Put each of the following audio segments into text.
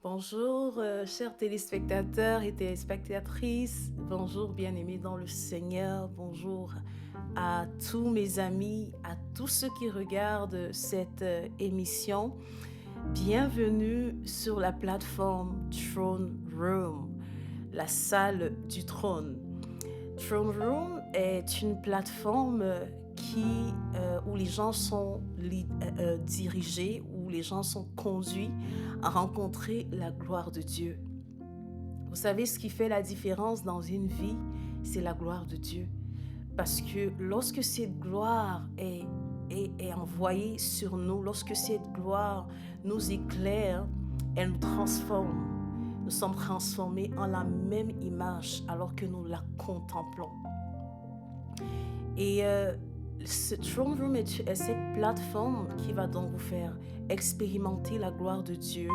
Bonjour, chers téléspectateurs et téléspectatrices. Bonjour, bien-aimés dans le Seigneur. Bonjour à tous mes amis, à tous ceux qui regardent cette émission. Bienvenue sur la plateforme Throne Room, la salle du trône. Throne Room est une plateforme où les gens sont dirigés, où les gens sont conduits à rencontrer la gloire de Dieu. Vous savez, ce qui fait la différence dans une vie, c'est la gloire de Dieu. Parce que lorsque cette gloire est envoyée sur nous, lorsque cette gloire nous éclaire, elle nous transforme. Nous sommes transformés en la même image alors que nous la contemplons. Et ce Throne Room est cette plateforme qui va donc vous faire expérimenter la gloire de Dieu,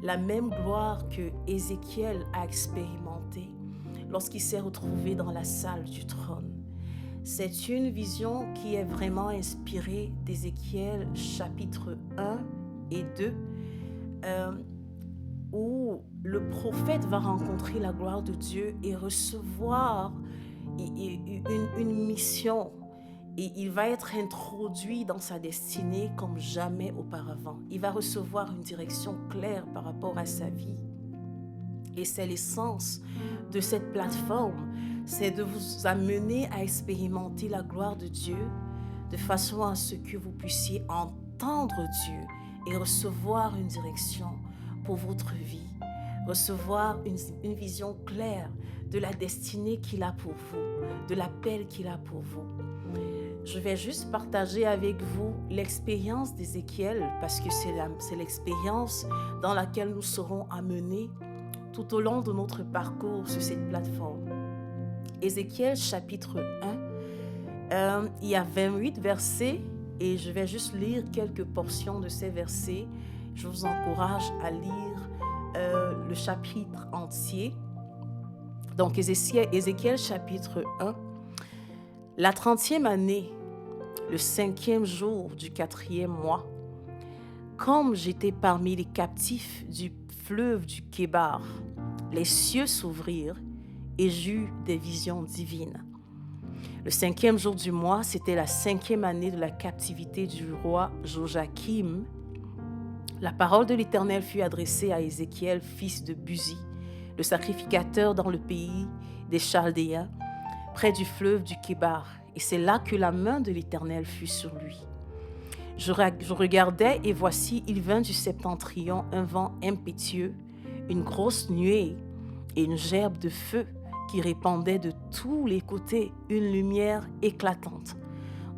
la même gloire que Ézéchiel a expérimentée lorsqu'il s'est retrouvé dans la salle du trône. C'est une vision qui est vraiment inspirée d'Ézéchiel chapitre 1 et 2, où le prophète va rencontrer la gloire de Dieu et recevoir une mission. Et il va être introduit dans sa destinée comme jamais auparavant. Il va recevoir une direction claire par rapport à sa vie. Et c'est l'essence de cette plateforme, c'est de vous amener à expérimenter la gloire de Dieu de façon à ce que vous puissiez entendre Dieu et recevoir une direction pour votre vie, recevoir une vision claire de la destinée qu'il a pour vous, de l'appel qu'il a pour vous. Je vais juste partager avec vous l'expérience d'Ézéchiel parce que c'est l'expérience dans laquelle nous serons amenés tout au long de notre parcours sur cette plateforme. Ézéchiel chapitre 1, il y a 28 versets et je vais juste lire quelques portions de ces versets. Je vous encourage à lire le chapitre entier. Donc Ézéchiel chapitre 1. La 30e année, le 5e jour du 4e mois, comme j'étais parmi les captifs du fleuve du Kébar, les cieux s'ouvrirent et j'eus des visions divines. Le 5e jour du mois, c'était la 5e année de la captivité du roi Joachim. La parole de l'Éternel fut adressée à Ézéchiel, fils de Buzi, le sacrificateur dans le pays des Chaldéens, près du fleuve du Kébar, et c'est là que la main de l'Éternel fut sur lui. Je regardais, et voici, il vint du septentrion un vent impétueux, une grosse nuée et une gerbe de feu qui répandait de tous les côtés une lumière éclatante,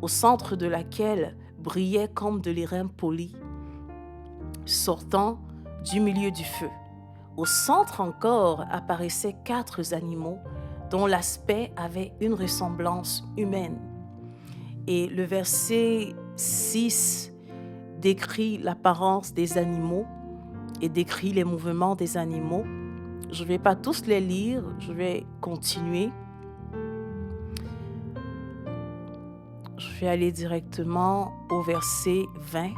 au centre de laquelle brillait comme de l'airain poli, sortant du milieu du feu. Au centre encore apparaissaient 4 animaux dont l'aspect avait une ressemblance humaine. Et le verset 6 décrit l'apparence des animaux et décrit les mouvements des animaux. Je ne vais pas tous les lire, je vais continuer. Je vais aller directement au verset 20.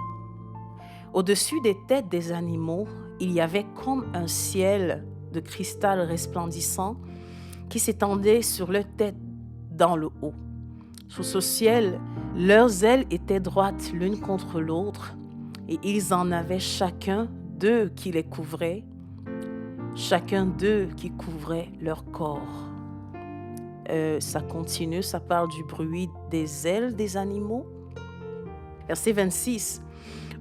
Au-dessus des têtes des animaux, il y avait comme un ciel de cristal resplendissant qui s'étendaient sur leur tête dans le haut. Sous ce ciel, leurs ailes étaient droites l'une contre l'autre, et ils en avaient chacun 2 qui les couvraient, chacun 2 qui couvrait leur corps. Ça continue, ça parle du bruit des ailes des animaux. Verset 26.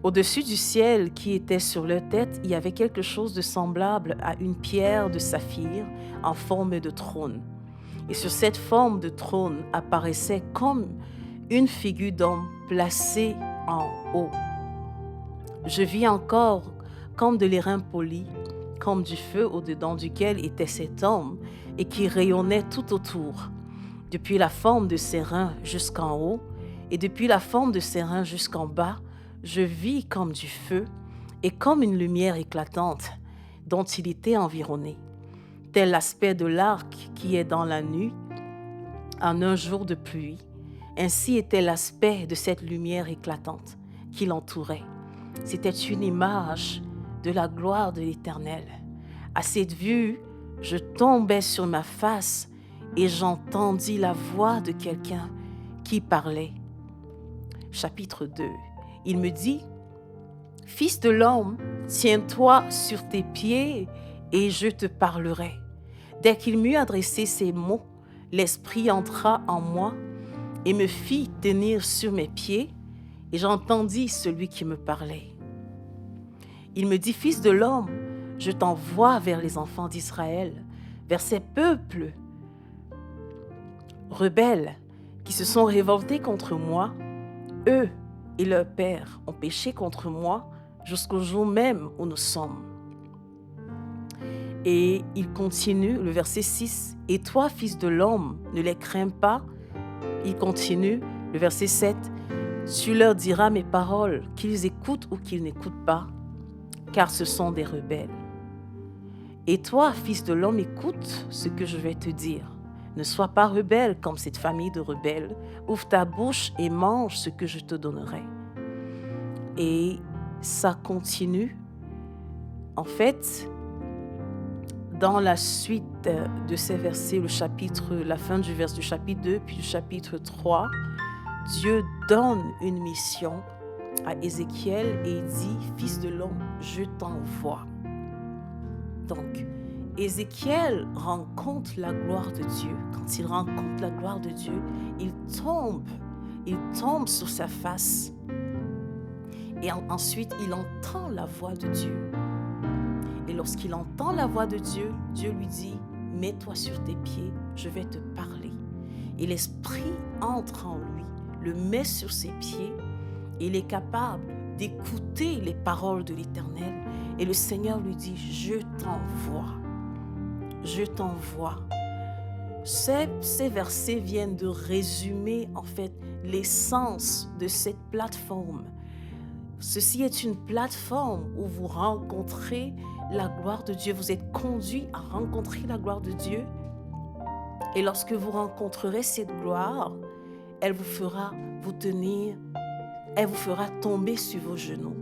Au-dessus du ciel qui était sur leur tête, il y avait quelque chose de semblable à une pierre de saphir en forme de trône. Et sur cette forme de trône apparaissait comme une figure d'homme placée en haut. Je vis encore comme de l'airain poli, comme du feu au-dedans duquel était cet homme et qui rayonnait tout autour, depuis la forme de ses reins jusqu'en haut et depuis la forme de ses reins jusqu'en bas. Je vis comme du feu et comme une lumière éclatante dont il était environné, tel l'aspect de l'arc qui est dans la nuit en un jour de pluie. Ainsi était l'aspect de cette lumière éclatante qui l'entourait. C'était une image de la gloire de l'Éternel. À cette vue, je tombais sur ma face et j'entendis la voix de quelqu'un qui parlait. Chapitre 2. Il me dit, « Fils de l'homme, tiens-toi sur tes pieds et je te parlerai. » Dès qu'il m'eut adressé ces mots, l'Esprit entra en moi et me fit tenir sur mes pieds, et j'entendis celui qui me parlait. Il me dit, « Fils de l'homme, je t'envoie vers les enfants d'Israël, vers ces peuples rebelles qui se sont révoltés contre moi. Eux et leurs pères ont péché contre moi jusqu'au jour même où nous sommes. » Et il continue, le verset 6, « Et toi, fils de l'homme, ne les crains pas. » Il continue, le verset 7, « Tu leur diras mes paroles, qu'ils écoutent ou qu'ils n'écoutent pas, car ce sont des rebelles. Et toi, fils de l'homme, écoute ce que je vais te dire. Ne sois pas rebelle comme cette famille de rebelles. Ouvre ta bouche et mange ce que je te donnerai. » Et ça continue. En fait, dans la suite de ces versets, la fin du chapitre 2, puis du chapitre 3, Dieu donne une mission à Ézéchiel et il dit, « Fils de l'homme, je t'envoie. » Donc, Ézéchiel rencontre la gloire de Dieu. Quand il rencontre la gloire de Dieu, il tombe sur sa face. Et ensuite, il entend la voix de Dieu. Et lorsqu'il entend la voix de Dieu, Dieu lui dit, « Mets-toi sur tes pieds, je vais te parler. » Et l'Esprit entre en lui, le met sur ses pieds, et il est capable d'écouter les paroles de l'Éternel. Et le Seigneur lui dit, « Je t'envoie. Je t'envoie. » Ces versets viennent de résumer en fait l'essence de cette plateforme. Ceci est une plateforme où vous rencontrez la gloire de Dieu. Vous êtes conduit à rencontrer la gloire de Dieu. Et lorsque vous rencontrerez cette gloire, elle vous fera tomber sur vos genoux.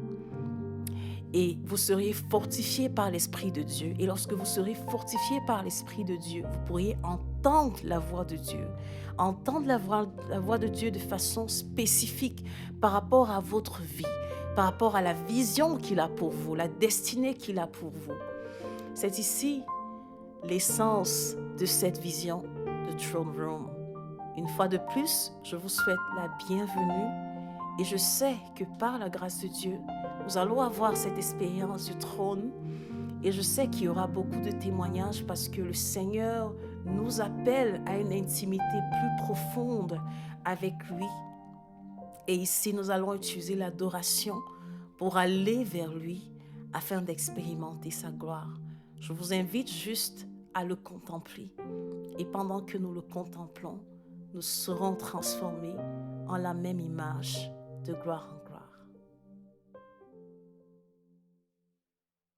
Et vous serez fortifié par l'Esprit de Dieu. Et lorsque vous serez fortifié par l'Esprit de Dieu, vous pourriez entendre la voix de Dieu. Entendre la voix de Dieu de façon spécifique par rapport à votre vie, par rapport à la vision qu'il a pour vous, la destinée qu'il a pour vous. C'est ici l'essence de cette vision de Throne Room. Une fois de plus, je vous souhaite la bienvenue et je sais que par la grâce de Dieu, nous allons avoir cette expérience du trône et je sais qu'il y aura beaucoup de témoignages parce que le Seigneur nous appelle à une intimité plus profonde avec lui. Et ici, nous allons utiliser l'adoration pour aller vers lui afin d'expérimenter sa gloire. Je vous invite juste à le contempler. Et pendant que nous le contemplons, nous serons transformés en la même image de gloire en gloire.